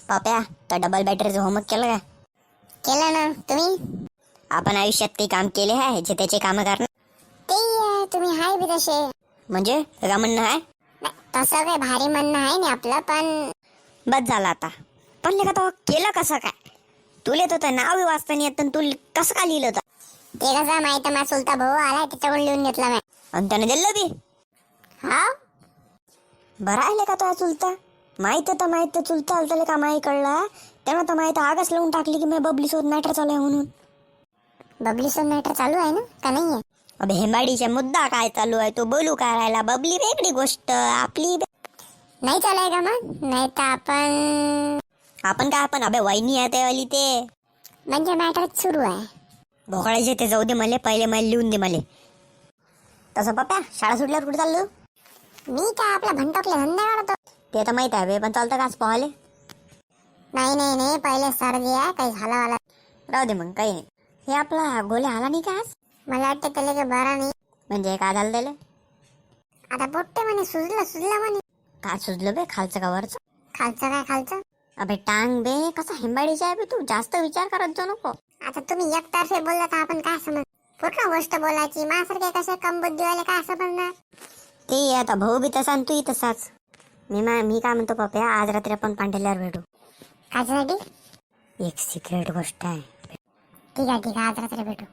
पाप्या तर double बॅटरीचं homework केलं का? केलं ना. तुम्ही? आपण आयुष्यात काही काम केले आहे जे त्याचे काम करणार? ते तुम्ही हाय बी तसे. म्हणजे का म्हणणं आहे? तसं काही भारी म्हणणं आहे नाही आपलं, पण बस झालं आता. पण लेका तो केलं कसं काय? तुले तर नाव वाचता नाही येत, तू कसं काय लिहिलं होतं? ते कसं माहिती, माझा चुलता भाऊ आला त्याच्याकडून लिहून घेतला मी. आणि त्याने दिलं बी? हा. बरं आहे लेका तो चुलता. माहित तर माहित चुलता आलता का माही कळला तेव्हा तर माहिती आगच लावून टाकली की मी बबली सोबत मॅटर चालू आहे म्हणून. बबली सोबत मॅटर चालू आहे ना का नाही आहे? अबे हेंबाडीचा मुद्दा काय चालू आहे तो बोलू काय राहिला. बबली वेगळी गोष्ट, आपली नाही चालू आहे का मग? नाही तर आपण काय आपण अबे वहिनी आहे ते वाली ते म्हणजे मॅटर सुरू आहे. भोकळायचे ते जाऊ दे, मले पहिले मला लिहून दे मले. तसं पप्पा शाळा सुटल्यावर कुठे चाललो? मी काय आपला भंटकले धंदा काढतो. ते तर माहित आहे बे, पण चालतं का आज पोहाले? नाही नाही नाही, पहिले सर्दी आहे, काही झाला वाला. राहू दे मग, काही नाही. हे आपला गोल्या आला नाही का आज? मला वाटतं त्याला काही बरा नाही. म्हणजे काय झालं त्याला? आता पोट्टे म्हणे, सुजलं म्हणे. काय सुचलं बे, खालचं का वरचं? खालचं काय खालचं? अबे टांग बे, कसा हेंबाडीचा आहे बे तू, जास्त विचार करत जाऊ नको. आता तुम्ही एकतर्फे बोलला तर आपण काय समज? पूर्ण गोष्ट बोलायची. माझ्यासारखे कसे कमबुद्धीवाले काय समजणार? ते आता भाऊ बी तसा आणि तूही तसाच. मी काय म्हणतो पप्या, आज रात्री आपण पांढऱ्यावर भेटू. कायसाठी? एक सिक्रेट गोष्ट आहे. ठीक आहे आज रात्री भेटू.